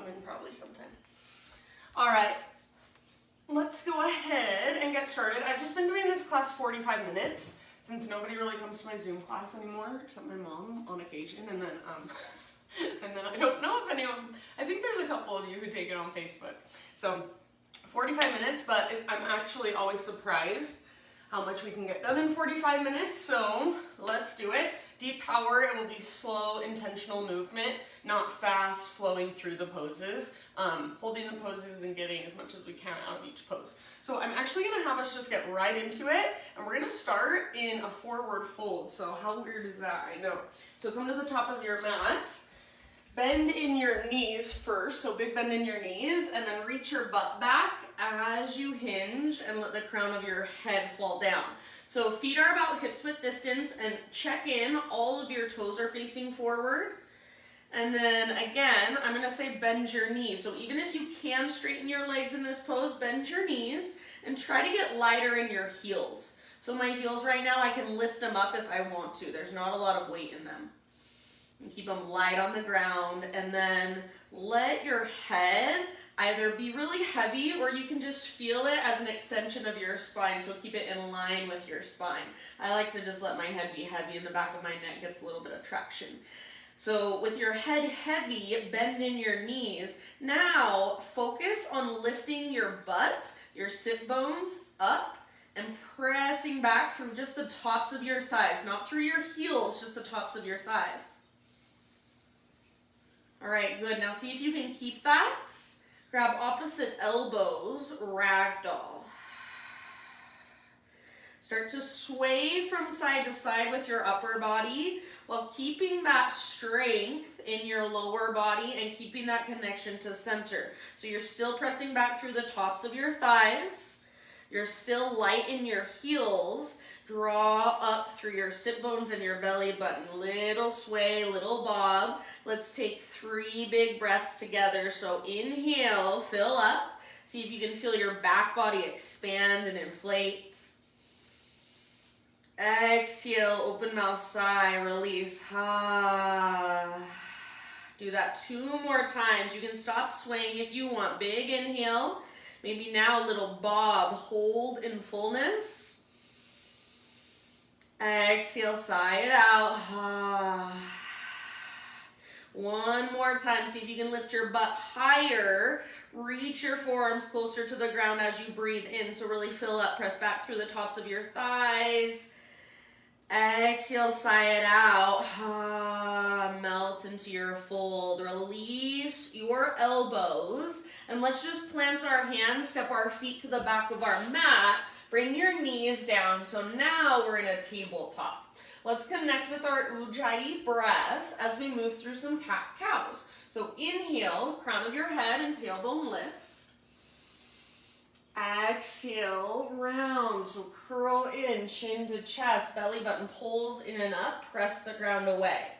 come in probably sometime. All right, let's go ahead and get started. I've just been doing this class 45 minutes since nobody really comes to my Zoom class anymore except my mom on occasion, and then I don't know if anyone, I think there's a couple of you who take it on Facebook. So 45 minutes, but I'm actually always surprised how much we can get done in 45 minutes, so let's do it. Deep power, it will be slow, intentional movement, not fast, flowing through the poses, holding the poses and getting as much as we can out of each pose. So I'm actually gonna have us just get right into it, and we're gonna start in a forward fold. So how weird is that? I know. So come to the top of your mat, bend in your knees first, so big bend in your knees, and then reach your butt back as you hinge and let the crown of your head fall down. So feet are about hips width distance, and check in, all of your toes are facing forward. And then again, I'm gonna say bend your knees. So even if you can straighten your legs in this pose, bend your knees and try to get lighter in your heels. So my heels right now, I can lift them up if I want to. There's not a lot of weight in them. And keep them light on the ground, and then let your head either be really heavy or you can just feel it as an extension of your spine, so keep it in line with your spine. I like to just let my head be heavy, and the back of my neck gets a little bit of traction. So with your head heavy, bend in your knees. Now focus on lifting your butt, your sit bones up, and pressing back through just the tops of your thighs, not through your heels, just the tops of your thighs. All right, good. Now see if you can keep that. Grab opposite elbows, ragdoll. Start to sway from side to side with your upper body while keeping that strength in your lower body and keeping that connection to center. So you're still pressing back through the tops of your thighs. You're still light in your heels. Draw up through your sit bones and your belly button. Little sway, little bob. Let's take 3 big breaths together. So inhale, fill up. See if you can feel your back body expand and inflate. Exhale, open mouth, sigh, release. Do that 2 more times. You can stop swaying if you want. Big inhale. Maybe now a little bob. Hold in fullness. Exhale, sigh it out. 1 more time. See if you can lift your butt higher. Reach your forearms closer to the ground as you breathe in. So really fill up. Press back through the tops of your thighs. Exhale, sigh it out. Melt into your fold. Release your elbows. And let's just plant our hands, step our feet to the back of our mat. Bring your knees down. So now we're in a tabletop. Let's connect with our Ujjayi breath as we move through some cat-cows. So inhale, crown of your head and tailbone lift. Exhale, round. So curl in, chin to chest, belly button pulls in and up, press the ground away.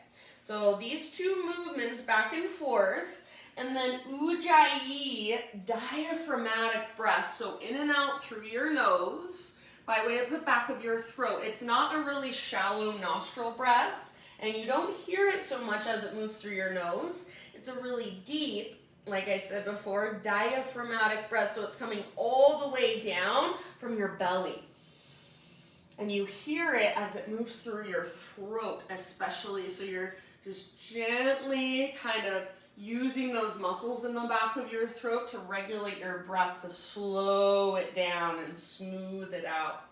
So these 2 movements back and forth. And then Ujjayi, diaphragmatic breath. So in and out through your nose by way of the back of your throat. It's not a really shallow nostril breath, and you don't hear it so much as it moves through your nose. It's a really deep, like I said before, diaphragmatic breath. So it's coming all the way down from your belly. And you hear it as it moves through your throat especially. So you're just gently kind of using those muscles in the back of your throat to regulate your breath, to slow it down and smooth it out.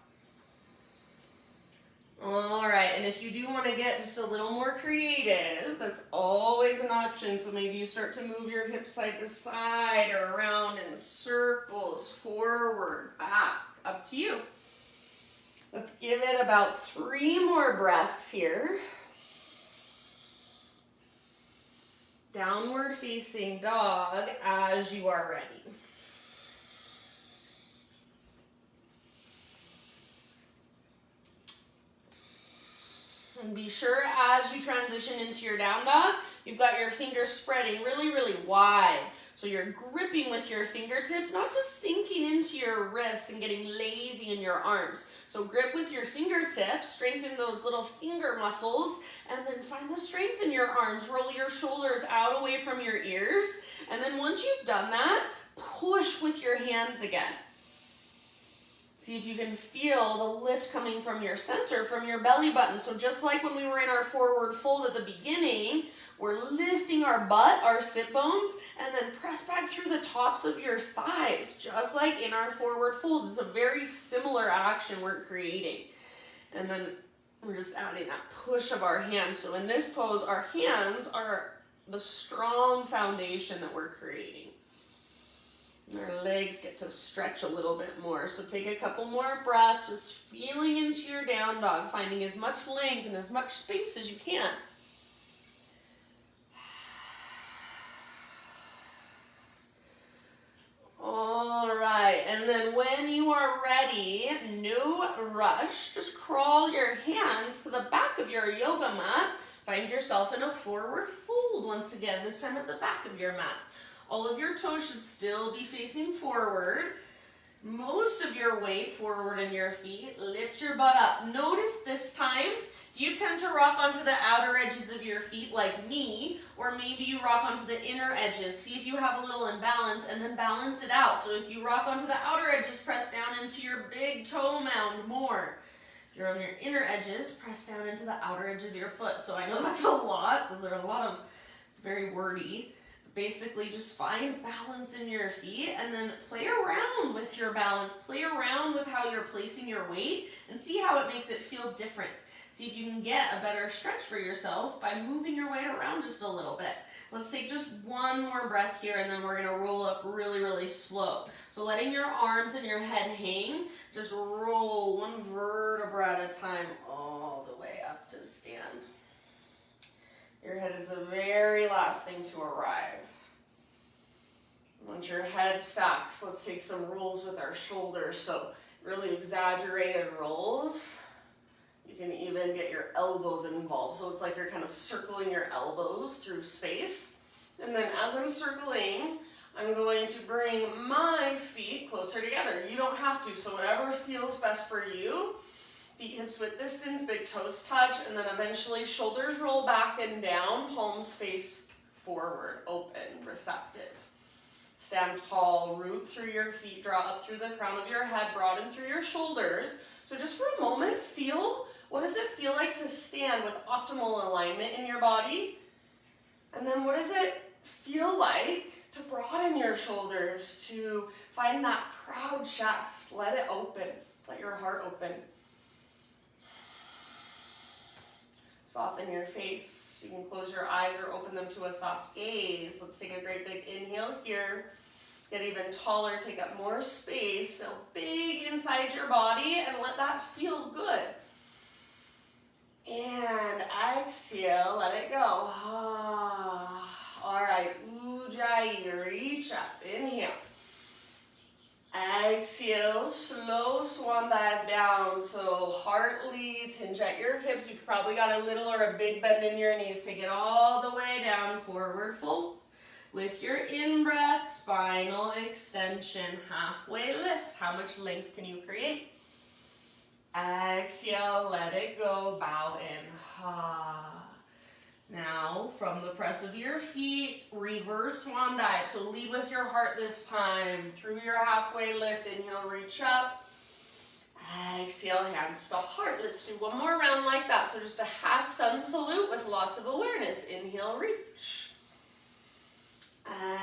All right, and if you do want to get just a little more creative, that's always an option. So maybe you start to move your hips side to side or around in circles, forward, back, up to you. Let's give it about 3 more breaths here. Downward facing dog as you are ready. And be sure as you transition into your down dog, you've got your fingers spreading really, really wide. So you're gripping with your fingertips, not just sinking into your wrists and getting lazy in your arms. So grip with your fingertips, strengthen those little finger muscles, and then find the strength in your arms. Roll your shoulders out away from your ears. And then once you've done that, push with your hands again. See if you can feel the lift coming from your center, from your belly button. So just like when we were in our forward fold at the beginning, we're lifting our butt, our sit bones, and then press back through the tops of your thighs, just like in our forward fold. It's a very similar action we're creating. And then we're just adding that push of our hands. So in this pose, our hands are the strong foundation that we're creating. Our legs get to stretch a little bit more. So take a couple more breaths, just feeling into your down dog, finding as much length and as much space as you can. All right, and then when you are ready, no rush, just crawl your hands to the back of your yoga mat. Find yourself in a forward fold once again, this time at the back of your mat. All of your toes should still be facing forward. Most of your weight forward in your feet. Lift your butt up. Notice this time, do you tend to rock onto the outer edges of your feet like me, or maybe you rock onto the inner edges? See if you have a little imbalance and then balance it out. So if you rock onto the outer edges, press down into your big toe mound more. If you're on your inner edges, press down into the outer edge of your foot. So I know that's a lot. Those are a lot of, it's very wordy. Basically, just find balance in your feet and then play around with your balance. Play around with how you're placing your weight and see how it makes it feel different. See if you can get a better stretch for yourself by moving your weight around just a little bit. Let's take just one more breath here and then we're going to roll up really, really slow. So letting your arms and your head hang, just roll one vertebra at a time all the way up to stand. Your head is the very last thing to arrive. Once your head stacks, let's take some rolls with our shoulders. So really exaggerated rolls. You can even get your elbows involved. So it's like you're kind of circling your elbows through space. And then as I'm circling, I'm going to bring my feet closer together. You don't have to, so whatever feels best for you. Feet hips width distance, big toes touch, and then eventually shoulders roll back and down, palms face forward, open, receptive. Stand tall, root through your feet, draw up through the crown of your head, broaden through your shoulders. So just for a moment, feel, what does it feel like to stand with optimal alignment in your body? And then what does it feel like to broaden your shoulders, to find that proud chest? Let it open, let your heart open. Soften your face. You can close your eyes or open them to a soft gaze. Let's take a great big inhale here. Get even taller, take up more space. Feel big inside your body and let that feel good. And exhale, let it go. All right, Ujjayi, reach up, inhale. Exhale, slow swan dive down. So heart leads, hinge at your hips. You've probably got a little or a big bend in your knees. Take it all the way down, forward fold. With your in-breath, spinal extension, halfway lift. How much length can you create? Exhale, let it go, bow in. Now, from the press of your feet, reverse swan dive. So lead with your heart this time. Through your halfway lift, inhale, reach up. Exhale, hands to heart. Let's do one more round like that. So just a half sun salute with lots of awareness. Inhale, reach.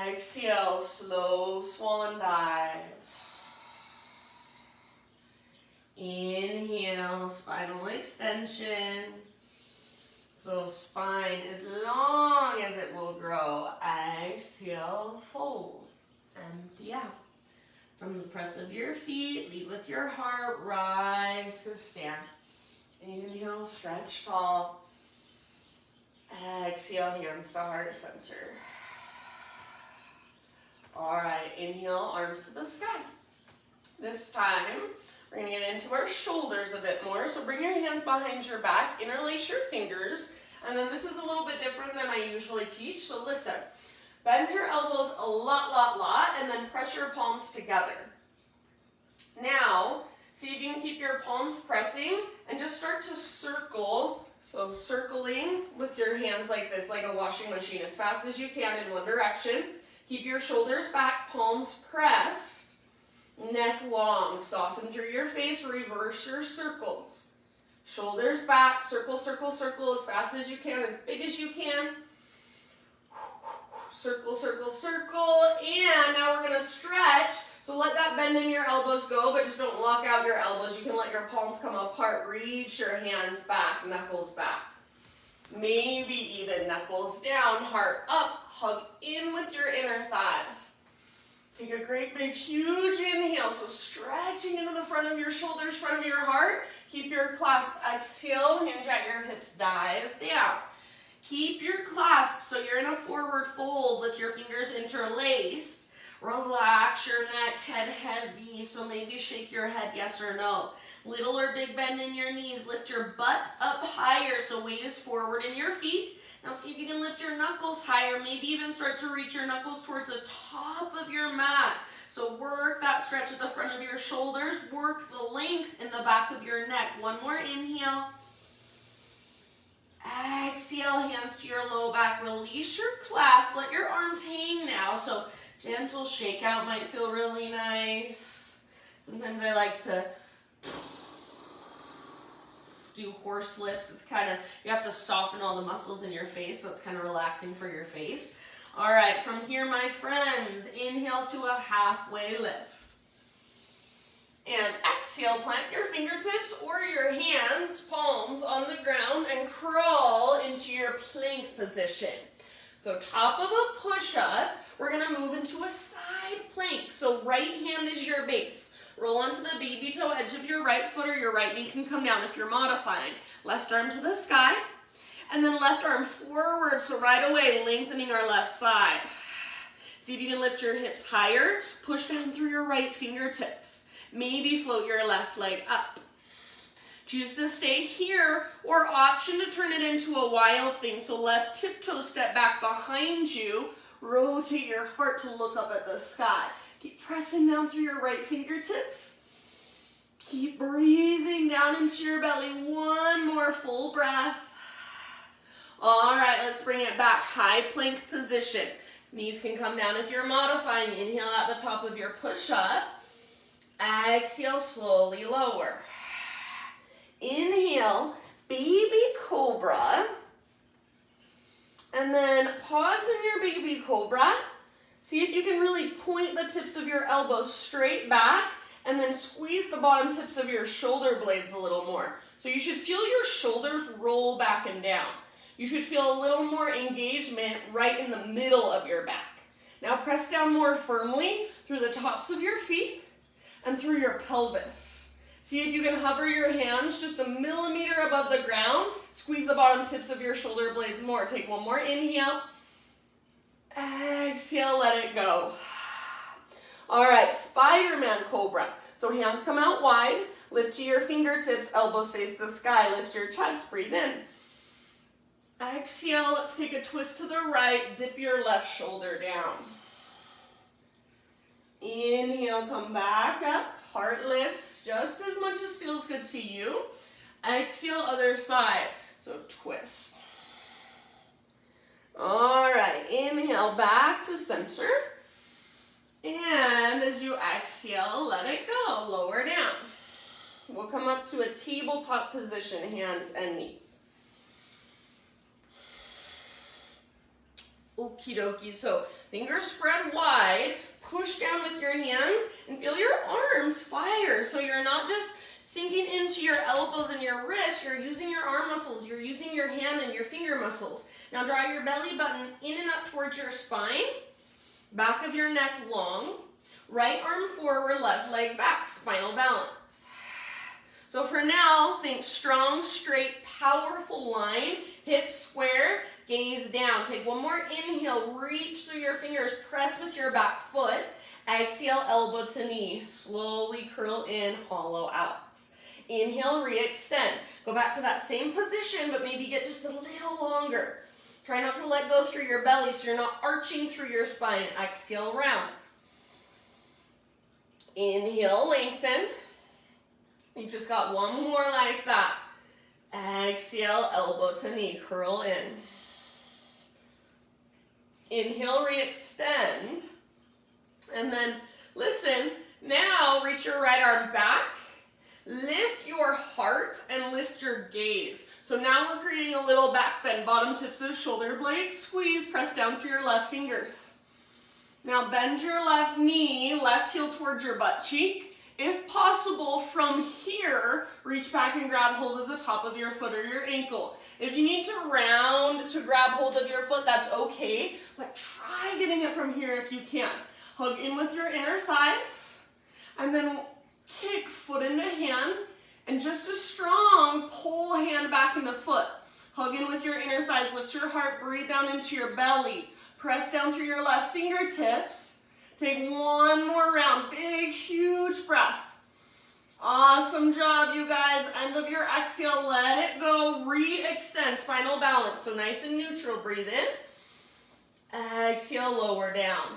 Exhale, slow swan dive. Inhale, spinal extension. So spine as long as it will grow. Exhale, fold. Empty out. From the press of your feet, lead with your heart, rise to stand. Inhale, stretch tall. Exhale, hands to heart center. All right, inhale, arms to the sky. This time, we're going to get into our shoulders a bit more. So bring your hands behind your back, interlace your fingers, and then this is a little bit different than I usually teach. So listen, bend your elbows a lot, and then press your palms together. Now, see if you can keep your palms pressing and just start to circle. So circling with your hands like this, like a washing machine, as fast as you can in one direction. Keep your shoulders back, palms pressed, neck long. Soften through your face, reverse your circles. Shoulders back, circle, circle, circle as fast as you can, as big as you can. Circle, circle, circle. And now we're going to stretch. So let that bend in your elbows go, but just don't lock out your elbows. You can let your palms come apart. Reach your hands back, knuckles back. Maybe even knuckles down, heart up. Hug in with your inner thighs. Take a great big huge inhale. So stretching into the front of your shoulders, front of your heart. Keep your clasp. Exhale, hinge at your hips, dive down. Keep your clasp so you're in a forward fold with your fingers interlaced. Relax your neck, head heavy, so maybe shake your head yes or no. Little or big bend in your knees. Lift your butt up higher so weight is forward in your feet. Now see if you can lift your knuckles higher, maybe even start to reach your knuckles towards the top of your mat. So work that stretch at the front of your shoulders. Work the length in the back of your neck. One more inhale. Exhale, hands to your low back. Release your clasp. Let your arms hang now. So gentle shakeout might feel really nice. Sometimes I like to do horse lips. It's kind of, you have to soften all the muscles in your face, so it's kind of relaxing for your face. All right, from here, my friends, inhale to a halfway lift. And exhale, plant your fingertips or your hands, palms on the ground, and crawl into your plank position. So top of a push-up, we're going to move into a side plank. So right hand is your base. Roll onto the baby toe edge of your right foot, or your right knee can come down if you're modifying. Left arm to the sky, and then left arm forward. So right away, lengthening our left side. See if you can lift your hips higher. Push down through your right fingertips. Maybe float your left leg up. Choose to stay here, or option to turn it into a wild thing. So left tiptoe step back behind you. Rotate your heart to look up at the sky. Keep pressing down through your right fingertips. Keep breathing down into your belly. One more full breath. All right, let's bring it back. High plank position. Knees can come down if you're modifying. Inhale at the top of your push-up. Exhale, slowly lower. Inhale, baby cobra. And then pause in your baby cobra. See if you can really point the tips of your elbows straight back, and then squeeze the bottom tips of your shoulder blades a little more. So you should feel your shoulders roll back and down. You should feel a little more engagement right in the middle of your back. Now press down more firmly through the tops of your feet and through your pelvis. See if you can hover your hands just a millimeter above the ground. Squeeze the bottom tips of your shoulder blades more. Take one more inhale. Exhale, let it go. All right, Spiderman Cobra. So hands come out wide. Lift to your fingertips. Elbows face the sky. Lift your chest. Breathe in. Exhale. Let's take a twist to the right. Dip your left shoulder down. Inhale, come back up. Heart lifts just as much as feels good to you. Exhale, other side. So twist. All right, inhale back to center. And as you exhale, let it go. Lower down. We'll come up to a tabletop position, hands and knees. Okie dokie. So fingers spread wide. Push down with your hands and feel your arms fire. So you're not just sinking into your elbows and your wrists. You're using your arm muscles. You're using your hand and your finger muscles. Now draw your belly button in and up towards your spine. Back of your neck long. Right arm forward, left leg back. Spinal balance. So for now, think strong, straight, powerful line. Hips square. gaze down. Take one more inhale, reach through your fingers, press with your back foot. Exhale, elbow to knee. Slowly curl in, hollow out. Inhale, re-extend. Go back to that same position, but maybe get just a little longer. Try not to let go through your belly so you're not arching through your spine. Exhale, round. Inhale, lengthen. You just got one more like that. Exhale, elbow to knee, curl in. Inhale, re-extend. And then, listen, now reach your right arm back. Lift your heart and lift your gaze. So now we're creating a little back bend, bottom tips of shoulder blades, squeeze, press down through your left fingers. Now bend your left knee, left heel towards your butt cheek. If possible, from here, reach back and grab hold of the top of your foot or your ankle. If you need to round to grab hold of your foot, that's okay, but try getting it from here if you can. Hug in with your inner thighs, and then kick foot into hand, and just as strong, pull hand back into foot. Hug in with your inner thighs, lift your heart, breathe down into your belly. Press down through your left fingertips. Take one more round, big, huge breath. Awesome job, you guys. End of your exhale, let it go, re-extend, spinal balance. So nice and neutral, breathe in. Exhale, lower down.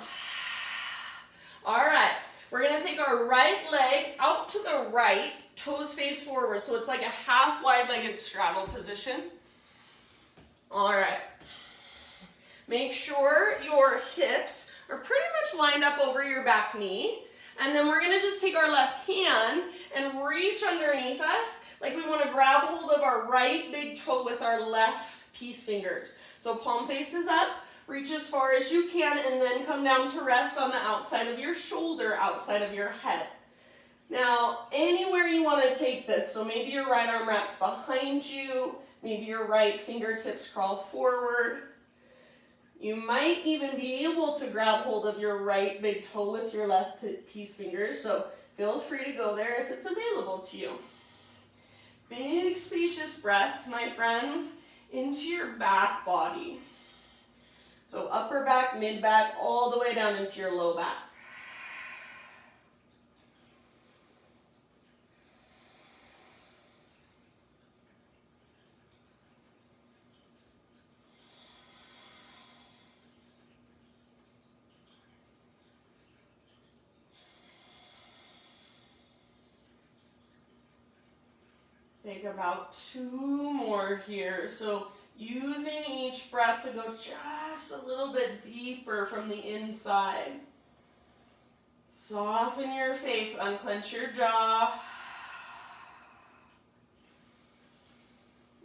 All right. We're going to take our right leg out to the right, toes face forward. So it's like a half wide-legged straddle position. All right. Make sure your hips are pretty much lined up over your back knee. And then we're going to just take our left hand and reach underneath us like we want to grab hold of our right big toe with our left peace fingers. So palm faces up. Reach as far as you can and then come down to rest on the outside of your shoulder, outside of your head. Now, anywhere you want to take this, so maybe your right arm wraps behind you, maybe your right fingertips crawl forward. You might even be able to grab hold of your right big toe with your left peace fingers, so feel free to go there if it's available to you. Big spacious breaths, my friends, into your back body. So upper back, mid back, all the way down into your low back. Take about 2 more here. So using each breath to go just a little bit deeper from the inside. Soften your face, unclench your jaw.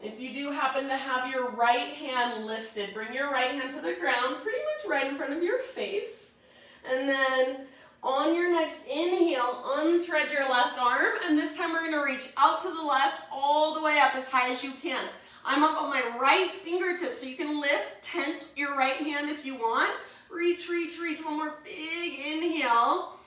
If you do happen to have your right hand lifted, bring your right hand to the ground, pretty much right in front of your face. And then on your next inhale, unthread your left arm, and this time we're going to reach out to the left all the way up as high as you can. I'm up on my right fingertips, so you can lift, tent your right hand if you want. Reach, reach, reach. One more big inhale.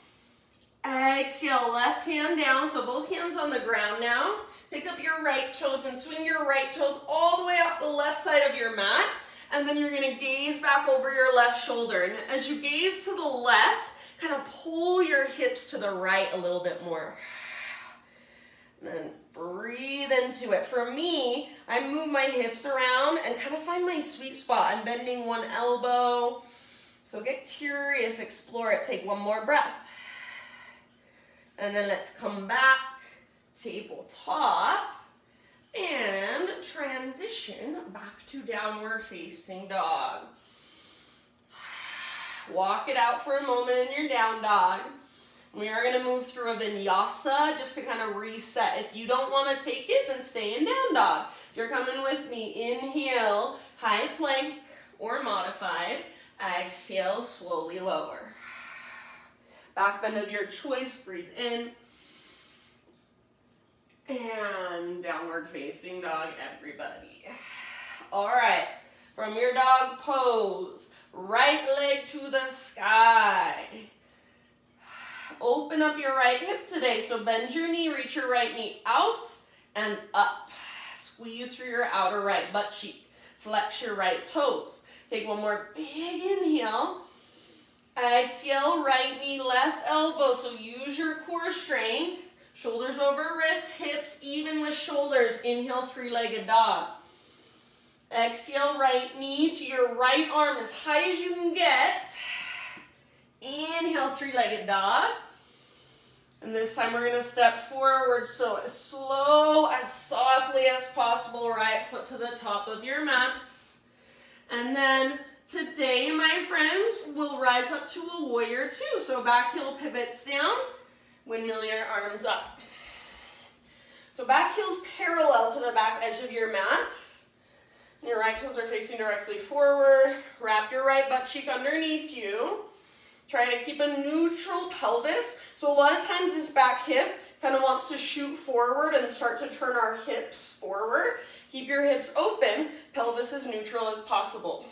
Exhale, left hand down, so both hands on the ground now. Pick up your right toes and swing your right toes all the way off the left side of your mat. And then you're going to gaze back over your left shoulder. And as you gaze to the left, kind of pull your hips to the right a little bit more. And then breathe into it. For me, I move my hips around and kind of find my sweet spot. I'm bending one elbow. So get curious, explore it. Take one more breath. And then let's come back, tabletop, and transition back to downward facing dog. Walk it out for a moment in your down dog. We are going to move through a vinyasa just to kind of reset. If you don't want to take it, then stay in down dog. If you're coming with me, inhale, high plank or modified. Exhale, slowly lower. Back bend of your choice, breathe in. And downward facing dog, everybody. All right, from your dog pose, right leg to the sky. Open up your right hip today, so bend your knee, reach your right knee out and up. Squeeze through your outer right butt cheek. Flex your right toes. Take one more big inhale. Exhale, right knee, left elbow. So use your core strength. Shoulders over wrists, hips even with shoulders. Inhale, three-legged dog. Exhale, right knee to your right arm as high as you can get. Inhale, three-legged dog. And this time we're going to step forward, so as slow, as softly as possible, right foot to the top of your mat. And then today, my friends, we'll rise up to a warrior two. So back heel pivots down, windmill your arms up. So back heel's parallel to the back edge of your mat. And your right toes are facing directly forward. Wrap your right butt cheek underneath you. Try to keep a neutral pelvis. So a lot of times this back hip kind of wants to shoot forward and start to turn our hips forward. Keep your hips open, pelvis as neutral as possible.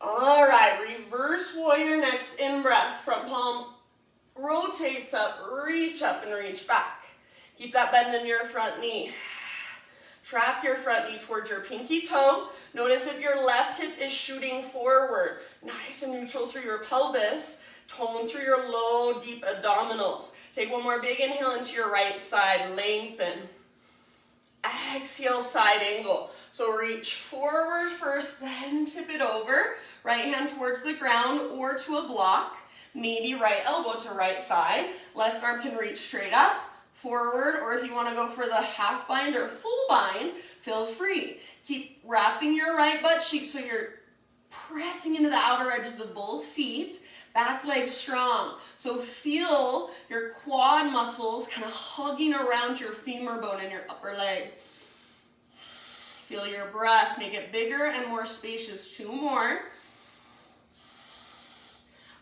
All right, reverse warrior next, in-breath. Front palm rotates up and reach back. Keep that bend in your front knee. Trap your front knee towards your pinky toe. Notice if your left hip is shooting forward. Nice and neutral through your pelvis. Tone through your low, deep abdominals. Take one more big inhale into your right side. Lengthen. Exhale, side angle. So reach forward first, then tip it over. Right hand towards the ground or to a block. Maybe right elbow to right thigh. Left arm can reach straight up. Forward, or if you want to go for the half bind or full bind, feel free. Keep wrapping your right butt cheek so you're pressing into the outer edges of both feet. Back leg strong. So feel your quad muscles kind of hugging around your femur bone and your upper leg. Feel your breath. Make it bigger and more spacious. Two more.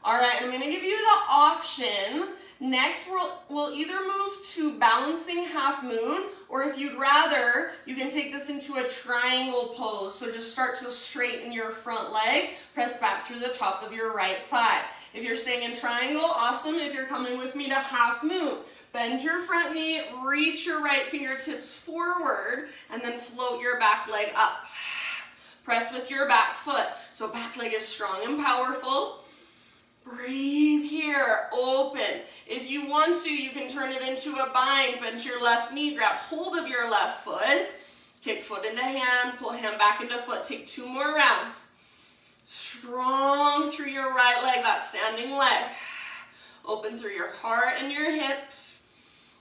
All right, I'm going to give you the option. Next, we'll either move to balancing half moon, or if you'd rather, you can take this into a triangle pose. So just start to straighten your front leg, press back through the top of your right thigh. If you're staying in triangle, awesome. If you're coming with me to half moon, bend your front knee, reach your right fingertips forward, and then float your back leg up. Press with your back foot. So back leg is strong and powerful. Breathe here, open. If you want to, you can turn it into a bind. Bend your left knee, grab hold of your left foot. Kick foot into hand, pull hand back into foot. Take two more rounds. Strong through your right leg, that standing leg. Open through your heart and your hips.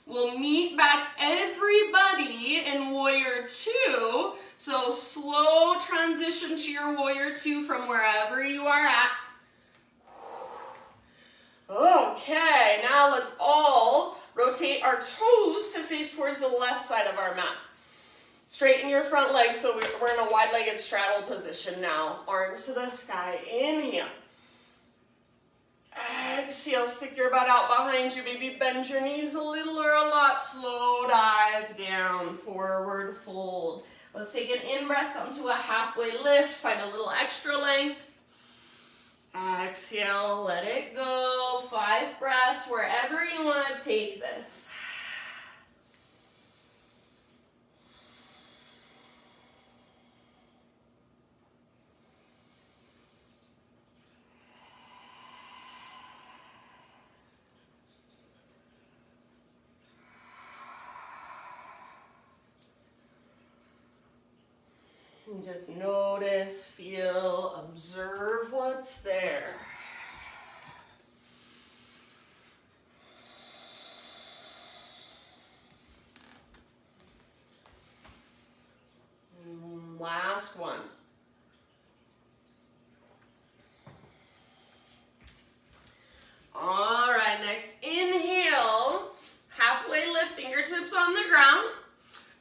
We'll meet back everybody in warrior two. So slow transition to your warrior two from wherever you are at. Okay, now let's all rotate our toes to face towards the left side of our mat. Straighten your front leg, so we're in a wide-legged straddle position now. Arms to the sky, inhale. Exhale, stick your butt out behind you, maybe bend your knees a little or a lot. Slow dive down, forward fold. Let's take an in-breath, come to a halfway lift, find a little extra length. Exhale, let it go. 5 breaths, wherever you want to take this. And just notice, feel, observe what's there. And last one. All right, next inhale, halfway lift, fingertips on the ground.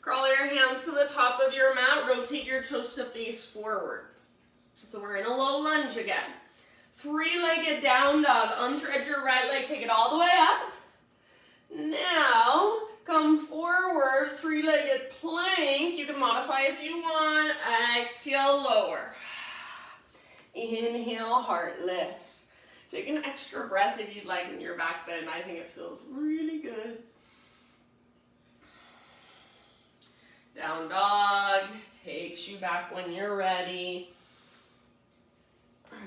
Crawl your hands to the top of your mat, rotate your toes to face forward. So we're in a low lunge again. 3-legged down dog, unthread your right leg, take it all the way up. Now, come forward, 3-legged plank. You can modify if you want. Exhale, lower. Inhale, heart lifts. Take an extra breath if you'd like in your back bend. I think it feels really good. Down dog takes you back when you're ready.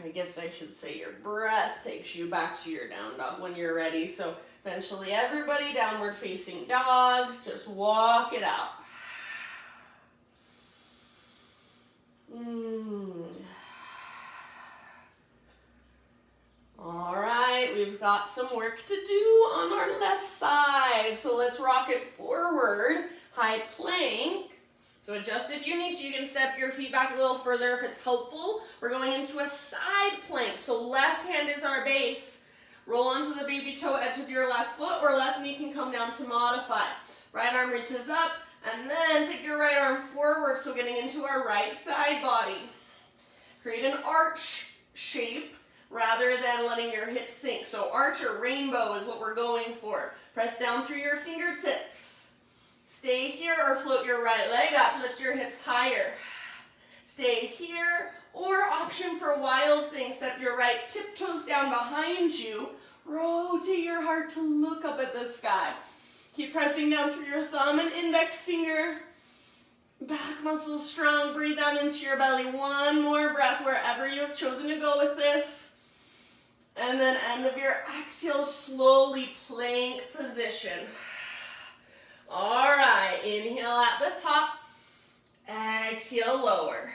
I guess I should say your breath takes you back to your down dog when you're ready. So eventually everybody downward facing dog, just walk it out. All right, we've got some work to do on our left side. So let's rock it forward, high plank. So adjust if you need to. You can step your feet back a little further if it's helpful. We're going into a side plank. So left hand is our base. Roll onto the baby toe edge of your left foot, or left knee can come down to modify. Right arm reaches up, and then take your right arm forward, so getting into our right side body. Create an arch shape rather than letting your hips sink. So arch or rainbow is what we're going for. Press down through your fingertips. Stay here or float your right leg up. Lift your hips higher. Stay here, or option for wild thing. Step your right tiptoes down behind you. Rotate your heart to look up at the sky. Keep pressing down through your thumb and index finger. Back muscles strong. Breathe down into your belly. One more breath wherever you have chosen to go with this. And then end of your exhale, slowly plank position. All right, inhale at the top, exhale lower.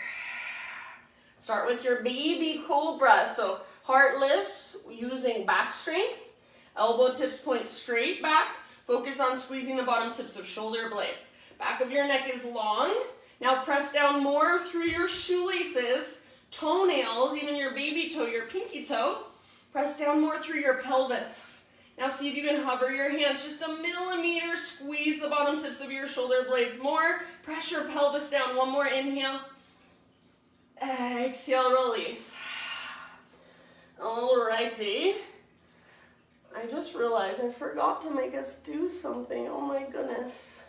Start with your baby cobra. So heart lifts using back strength. Elbow tips point straight back. Focus on squeezing the bottom tips of shoulder blades. Back of your neck is long. Now press down more through your shoelaces, toenails, even your baby toe, your pinky toe. Press down more through your pelvis. Now see if you can hover your hands just a millimeter. Squeeze the bottom tips of your shoulder blades more. Press your pelvis down. One more inhale. Exhale, release. Alrighty. I just realized I forgot to make us do something. Oh my goodness.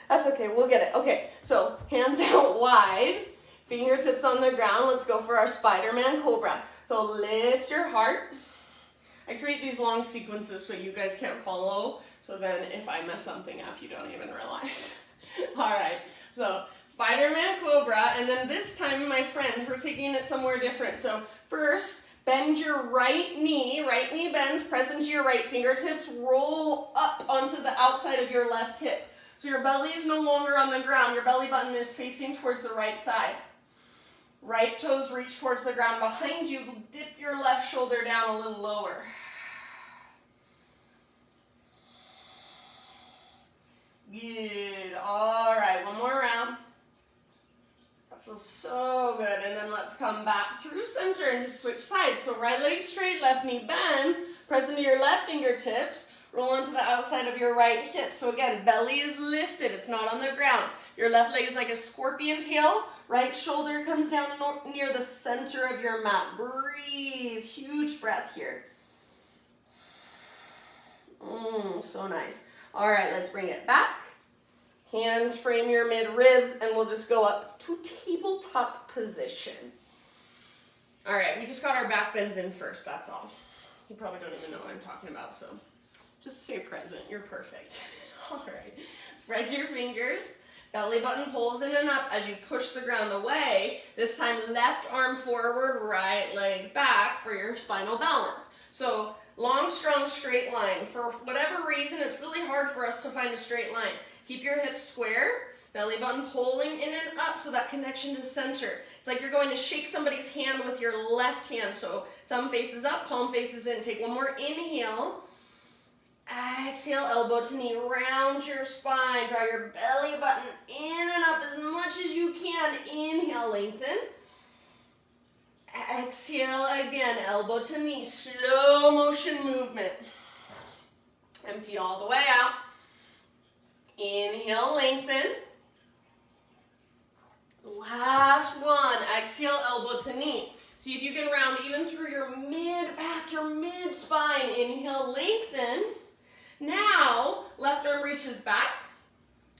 That's okay, we'll get it. Okay, so hands out wide. Fingertips on the ground. Let's go for our Spiderman Cobra. So lift your heart. I create these long sequences so you guys can't follow, so then if I mess something up, you don't even realize. All right, so Spiderman Cobra, and then this time, my friends, we're taking it somewhere different. So first, bend your right knee bends, press into your right fingertips, roll up onto the outside of your left hip. So your belly is no longer on the ground, your belly button is facing towards the right side. Right toes reach towards the ground behind you. Dip your left shoulder down a little lower. Good. All right, one more round. That feels so good. And then let's come back through center and just switch sides. So right leg straight, left knee bends. Press into your left fingertips. Roll onto the outside of your right hip. So again, belly is lifted. It's not on the ground. Your left leg is like a scorpion tail. Right shoulder comes down near the center of your mat. Breathe. Huge breath here. So nice. All right, let's bring it back. Hands frame your mid-ribs, and we'll just go up to tabletop position. All right, we just got our back bends in first, that's all. You probably don't even know what I'm talking about, so just stay present. You're perfect. All right, spread your fingers. Belly button pulls in and up as you push the ground away. This time, left arm forward, right leg back for your spinal balance. So long, strong, straight line. For whatever reason, it's really hard for us to find a straight line. Keep your hips square, belly button pulling in and up, so that connection to center. It's like you're going to shake somebody's hand with your left hand. So thumb faces up, palm faces in. Take one more inhale. Exhale, elbow to knee, round your spine. Draw your belly button in and up as much as you can. Inhale, lengthen. Exhale again, elbow to knee, slow motion movement. Empty all the way out. Inhale, lengthen. Last one, exhale, elbow to knee. See if you can round even through your mid-back, your mid-spine. Inhale, lengthen. Now, left arm reaches back.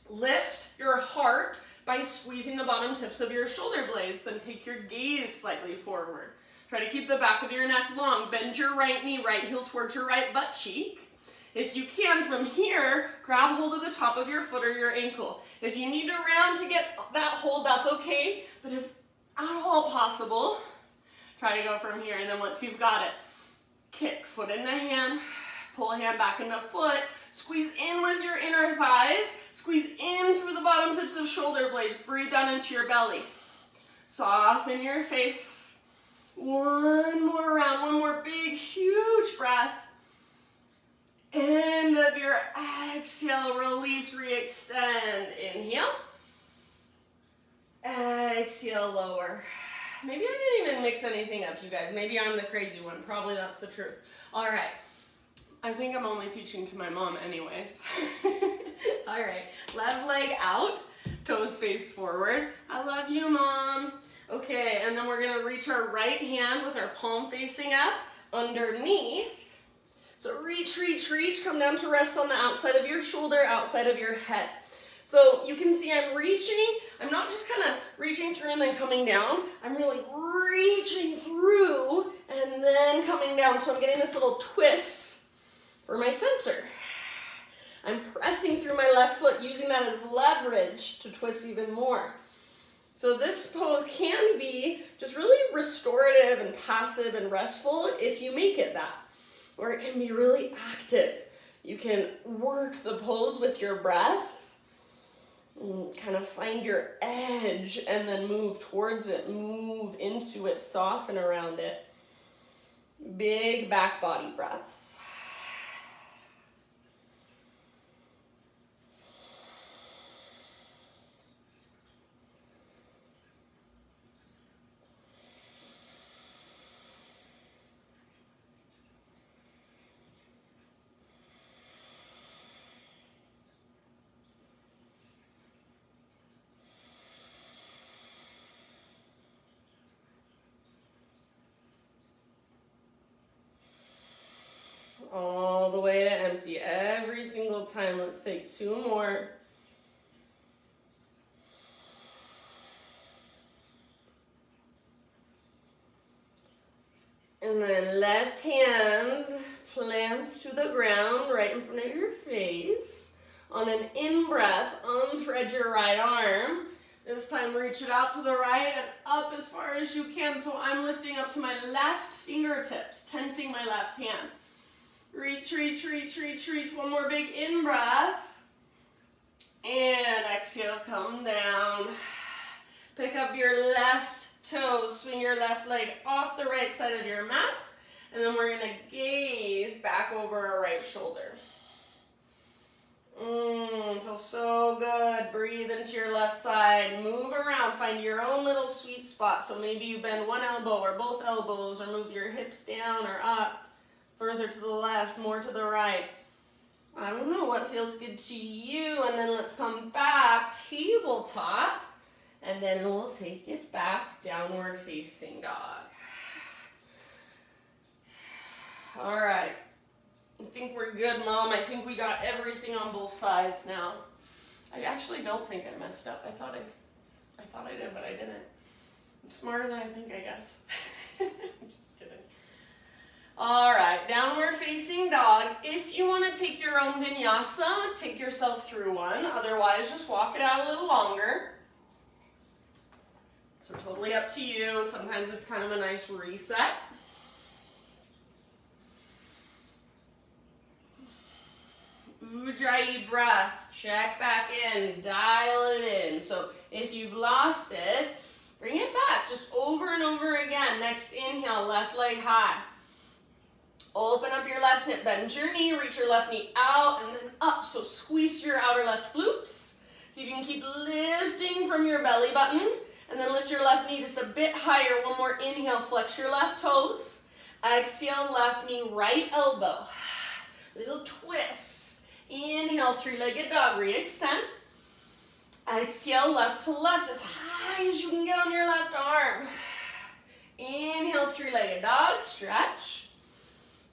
Lift your heart by squeezing the bottom tips of your shoulder blades. Then take your gaze slightly forward. Try to keep the back of your neck long. Bend your right knee, right heel towards your right butt cheek. If you can, from here, grab hold of the top of your foot or your ankle. If you need to round to get that hold, that's okay, but if at all possible, try to go from here, and then once you've got it, kick, foot into hand, pull a hand back into foot, squeeze in with your inner thighs, squeeze in through the bottom tips of shoulder blades, breathe down into your belly. Soften your face. One more round, one more big, huge breath. End of your exhale, release, re-extend. Inhale. Exhale, lower. Maybe I didn't even mix anything up, you guys. Maybe I'm the crazy one. Probably that's the truth. All right. I think I'm only teaching to my mom anyways. All right. Left leg out, toes face forward. I love you, Mom. Okay, and then we're going to reach our right hand with our palm facing up underneath. So reach, reach, reach. Come down to rest on the outside of your shoulder, outside of your head. So you can see I'm reaching. I'm not just kind of reaching through and then coming down. I'm really reaching through and then coming down. So I'm getting this little twist for my center. I'm pressing through my left foot, using that as leverage to twist even more. So this pose can be just really restorative and passive and restful if you make it that. Or it can be really active. You can work the pose with your breath, and kind of find your edge and then move towards it, move into it, soften around it. Big back body breaths. All the way to empty every single time. Let's take 2 more. And then left hand plants to the ground right in front of your face. On an in-breath, unthread your right arm. This time reach it out to the right and up as far as you can. So I'm lifting up to my left fingertips, tenting my left hand. Reach, reach, reach, reach, reach. One more big in-breath. And exhale, come down. Pick up your left toes. Swing your left leg off the right side of your mat. And then we're going to gaze back over our right shoulder. Feels so good. Breathe into your left side. Move around. Find your own little sweet spot. So maybe you bend one elbow or both elbows, or move your hips down or up. Further to the left, more to the right. I don't know what feels good to you. And then let's come back, tabletop. And then we'll take it back, downward facing dog. All right. I think we're good, Mom. I think we got everything on both sides now. I actually don't think I messed up. I thought I did, but I didn't. I'm smarter than I think, I guess. I'm just kidding. All right, downward facing dog. If you want to take your own vinyasa, take yourself through one. Otherwise, just walk it out a little longer. So totally up to you. Sometimes it's kind of a nice reset. Ujjayi breath. Check back in. Dial it in. So if you've lost it, bring it back. Just over and over again. Next inhale, left leg high. Open up your left hip, bend your knee, reach your left knee out and then up. So squeeze your outer left glutes. So you can keep lifting from your belly button and then lift your left knee just a bit higher. One more inhale, flex your left toes. Exhale, left knee, right elbow. Little twist. Inhale, 3-legged dog, re-extend. Exhale, left to left as high as you can get on your left arm. Inhale, 3-legged dog, stretch.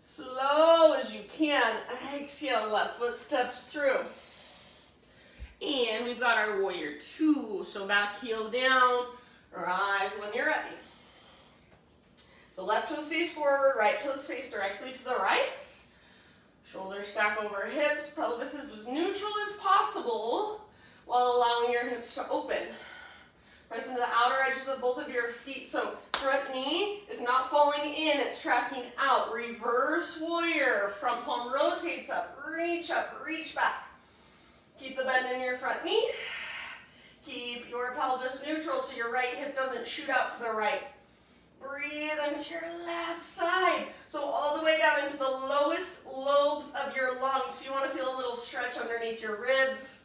Slow as you can. Exhale, left foot steps through. And we've got our warrior 2. So back heel down, rise when you're ready. So left toes face forward, right toes face directly to the right. Shoulders stack over hips, pelvis is as neutral as possible while allowing your hips to open. Press into the outer edges of both of your feet. So front knee is not falling in, it's tracking out. Reverse warrior. Front palm rotates up, reach back. Keep the bend in your front knee. Keep your pelvis neutral so your right hip doesn't shoot out to the right. Breathe into your left side. So all the way down into the lowest lobes of your lungs. So you want to feel a little stretch underneath your ribs.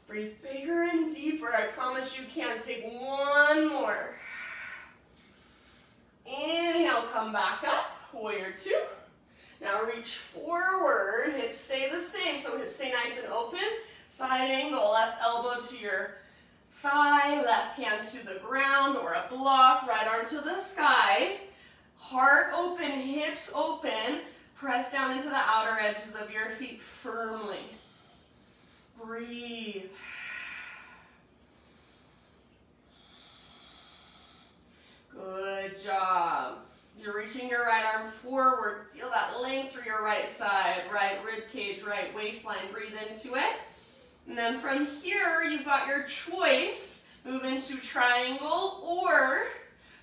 Breathe bigger and deeper. I promise you can. Take one more. Inhale, come back up. Warrior two. Now reach forward. Hips stay the same. So hips stay nice and open. Side angle, left elbow to your thigh, left hand to the ground or a block, right arm to the sky. Heart open, hips open. Press down into the outer edges of your feet firmly. Breathe. Good job. You're reaching your right arm forward. Feel that length through your right side, right rib cage, right waistline. Breathe into it. And then from here, you've got your choice. Move into triangle or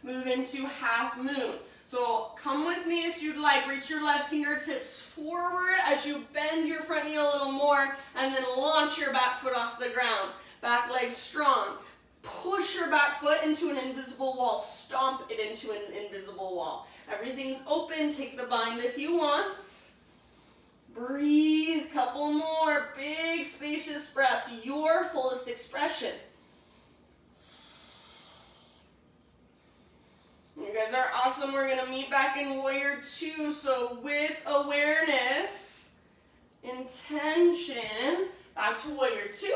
move into half moon. So come with me if you'd like. Reach your left fingertips forward as you bend your front knee a little more and then launch your back foot off the ground. Back leg strong. Push your back foot into an invisible wall. Stomp it into an invisible wall. Everything's open. Take the bind if you want. Breathe. Couple more. Big spacious breaths. Your fullest expression. You guys are awesome. We're going to meet back in warrior two. So with awareness, intention, back to warrior two.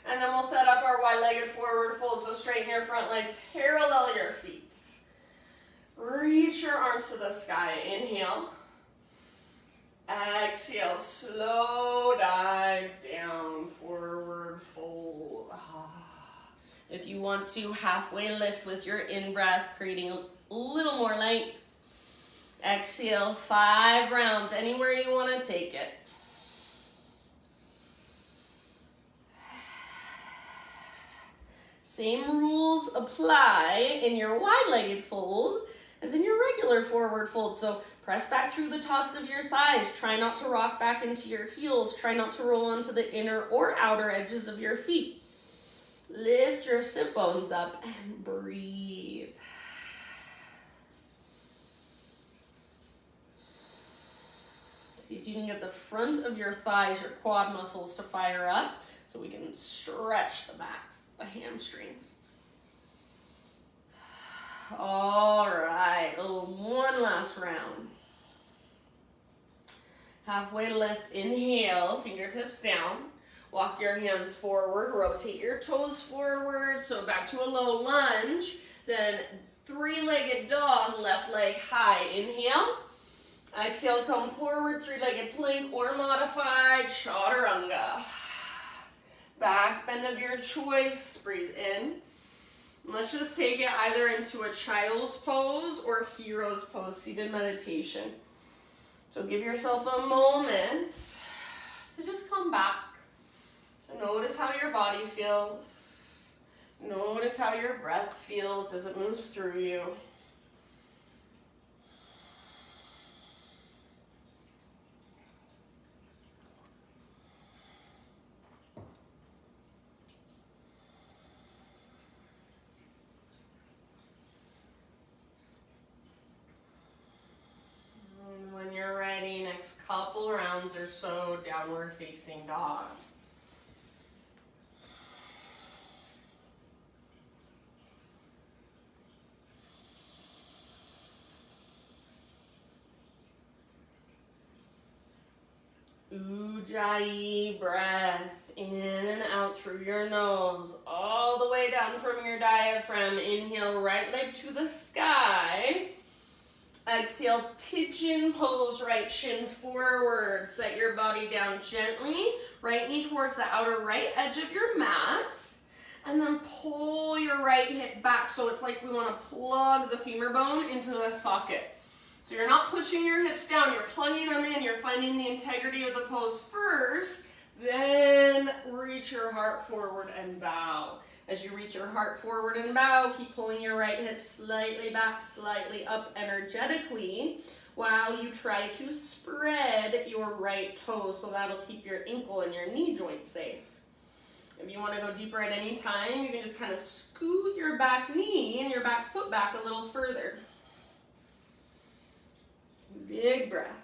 And then we'll set up our wide-legged forward fold. So straighten your front leg, parallel your feet. Reach your arms to the sky. Inhale. Exhale. Slow dive down, forward fold. If you want to, halfway lift with your in-breath, creating a little more length. Exhale, 5 rounds, anywhere you want to take it. Same rules apply in your wide-legged fold as in your regular forward fold. So press back through the tops of your thighs. Try not to rock back into your heels. Try not to roll onto the inner or outer edges of your feet. Lift your sit bones up and breathe. See if you can get the front of your thighs, your quad muscles to fire up so we can stretch the backs, the hamstrings. All right, one last round. Halfway lift, inhale, fingertips down. Walk your hands forward, rotate your toes forward, so back to a low lunge. Then three-legged dog, left leg high. Inhale. Exhale, come forward, three-legged plank or modified chaturanga. Back bend of your choice, breathe in. Let's just take it either into a child's pose or hero's pose, seated meditation. So give yourself a moment to just come back. Notice how your body feels. Notice how your breath feels as it moves through you. And when you're ready, next couple rounds or so, downward facing dog. Ujjayi breath in and out through your nose, all the way down from your diaphragm. Inhale, right leg to the sky. Exhale, pigeon pose, right shin forward. Set your body down gently. Right knee towards the outer right edge of your mat. And then pull your right hip back so it's like we want to plug the femur bone into the socket. So you're not pushing your hips down, you're plugging them in, you're finding the integrity of the pose first, then reach your heart forward and bow. As you reach your heart forward and bow, keep pulling your right hip slightly back, slightly up energetically, while you try to spread your right toes, so that'll keep your ankle and your knee joint safe. If you want to go deeper at any time, you can just kind of scoot your back knee and your back foot back a little further. Big breaths.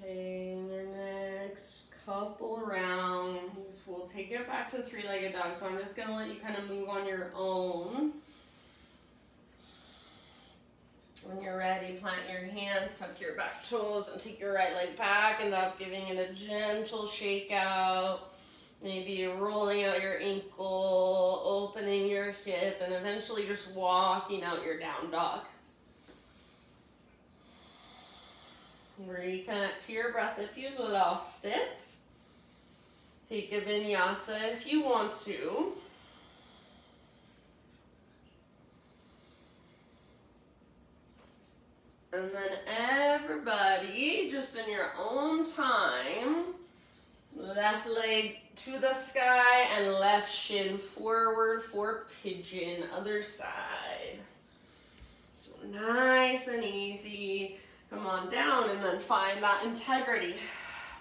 Okay, in your next couple rounds, we'll take it back to three-legged dog. So I'm just going to let you kind of move on your own. When you're ready, plant your hands, tuck your back toes, and take your right leg back and up, giving it a gentle shake out. Maybe you're rolling out your ankle, opening your hip, and eventually just walking out your down dog. Reconnect to your breath if you've lost it. Take a vinyasa if you want to. And then everybody, just in your own time, left leg to the sky and left shin forward for pigeon, other side. So nice and easy. Come on down and then find that integrity,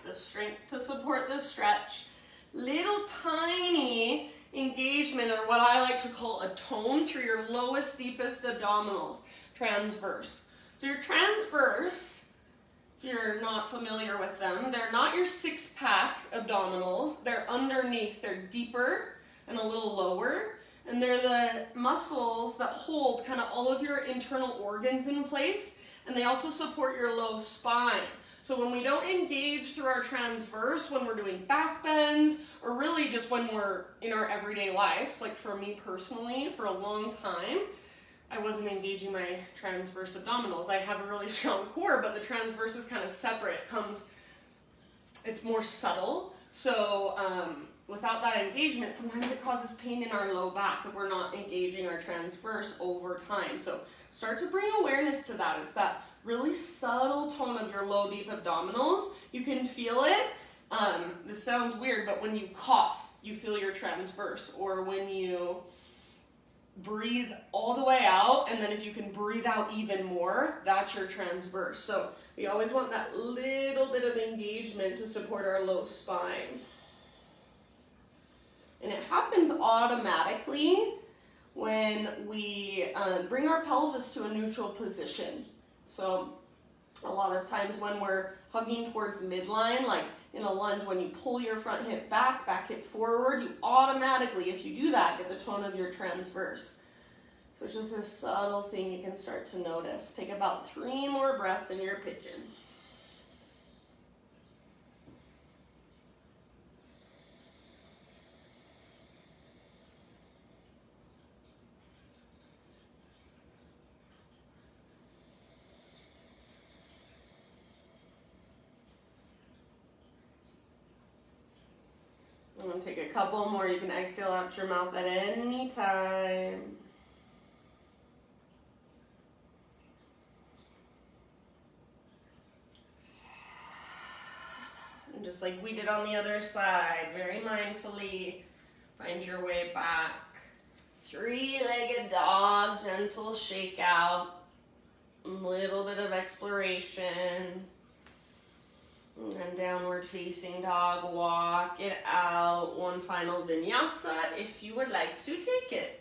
the strength to support the stretch. Little tiny engagement, or what I like to call a tone, through your lowest, deepest abdominals, transverse. So your transverse, if you're not familiar with them, they're not your six-pack abdominals. They're underneath. They're deeper and a little lower. And they're the muscles that hold kind of all of your internal organs in place. And they also support your low spine. So when we don't engage through our transverse, when we're doing back bends, or really just when we're in our everyday lives, like for me personally, for a long time, I wasn't engaging my transverse abdominals. I have a really strong core, but the transverse is kind of separate. It's more subtle. So without that engagement, sometimes it causes pain in our low back if we're not engaging our transverse over time. So start to bring awareness to that. It's that really subtle tone of your low, deep abdominals. You can feel it. This sounds weird, but when you cough, you feel your transverse. Or when you breathe all the way out, and then if you can breathe out even more, that's your transverse. So we always want that little bit of engagement to support our low spine. And it happens automatically when we bring our pelvis to a neutral position. So a lot of times when we're hugging towards midline, like in a lunge, when you pull your front hip back, back hip forward, you automatically, if you do that, get the tone of your transverse. So it's just a subtle thing you can start to notice. Take about 3 more breaths in your pigeon. I'm going to take a couple more. You can exhale out your mouth at any time. And just like we did on the other side, very mindfully, find your way back. Three-legged dog, gentle shake out, a little bit of exploration. And then downward facing dog, walk it out. One final vinyasa if you would like to take it.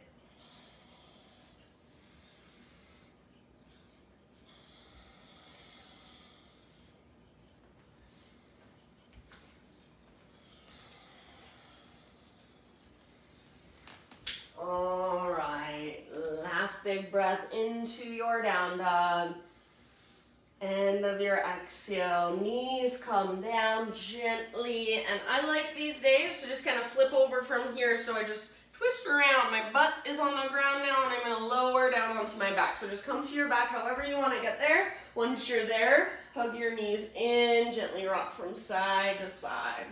All right, last big breath into your down dog. End of your exhale, knees come down gently. And I like these days to just kind of flip over from here. So I just twist around. My butt is on the ground now and I'm gonna lower down onto my back. So just come to your back however you wanna get there. Once you're there, hug your knees in, gently rock from side to side.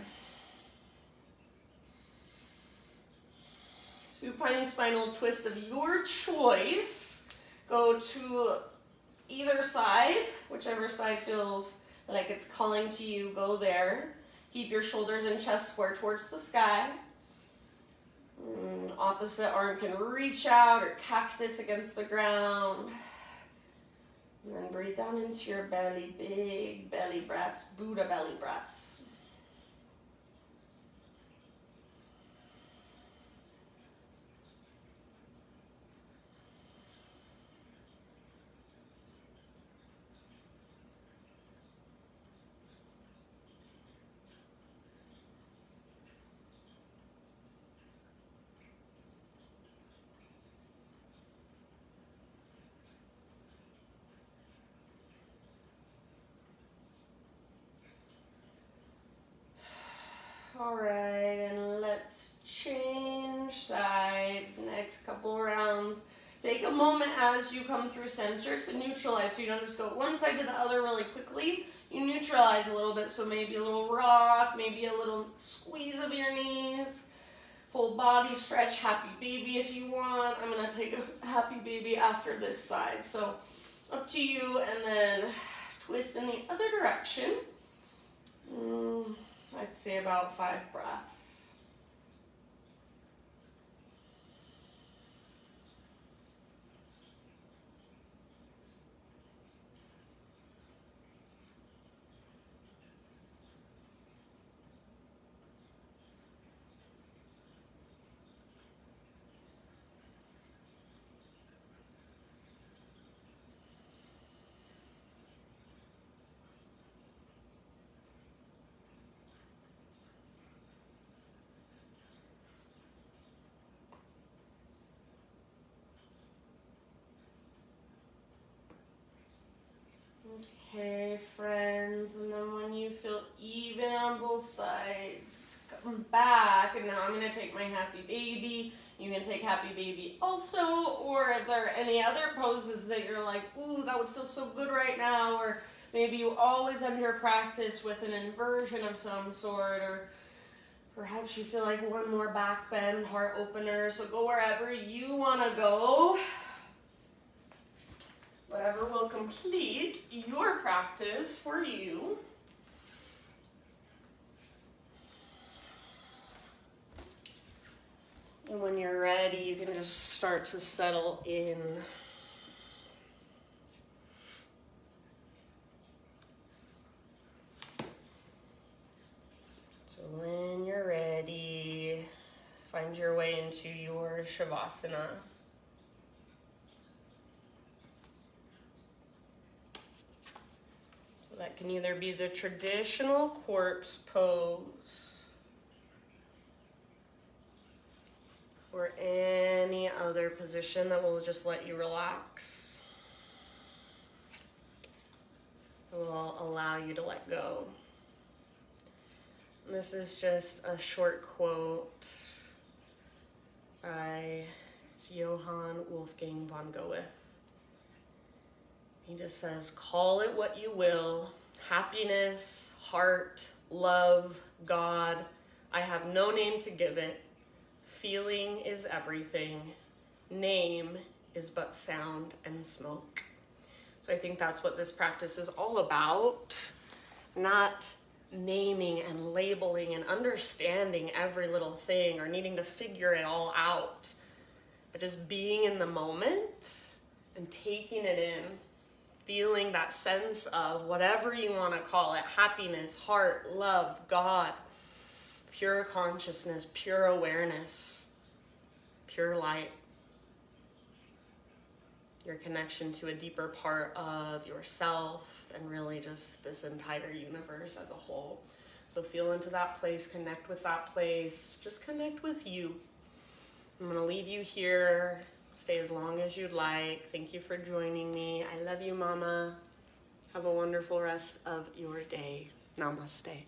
Supine spinal twist of your choice. Go to either side, whichever side feels like it's calling to you, go there. Keep your shoulders and chest square towards the sky. Opposite arm can reach out or cactus against the ground. And then breathe down into your belly, big belly breaths, Buddha belly breaths. All right, and let's change sides. Next couple rounds. Take a moment as you come through center to neutralize. So you don't just go one side to the other really quickly. You neutralize a little bit. So maybe a little rock, maybe a little squeeze of your knees. Full body stretch, happy baby if you want. I'm gonna take a happy baby after this side. So up to you, and then twist in the other direction. I'd say about 5 breaths. Okay, friends, and then when you feel even on both sides, come back, and now I'm going to take my happy baby. You can take happy baby also, or if there are any other poses that you're like, ooh, that would feel so good right now, or maybe you always end your practice with an inversion of some sort, or perhaps you feel like one more back bend, heart opener, so go wherever you want to go. Whatever will complete your practice for you. And when you're ready, you can just start to settle in. So when you're ready, find your way into your Shavasana. That can either be the traditional corpse pose or any other position that will just let you relax. It will allow you to let go. And this is just a short quote by Johann Wolfgang von Goethe. He just says, call it what you will, happiness, heart, love, God. I have no name to give it. Feeling is everything. Name is but sound and smoke. So I think that's what this practice is all about. Not naming and labeling and understanding every little thing or needing to figure it all out, but just being in the moment and taking it in, feeling that sense of whatever you want to call it, happiness, heart, love, God, pure consciousness, pure awareness, pure light. Your connection to a deeper part of yourself and really just this entire universe as a whole. So feel into that place, connect with that place, just connect with you. I'm gonna leave you here. Stay as long as you'd like. Thank you for joining me. I love you, Mama. Have a wonderful rest of your day. Namaste.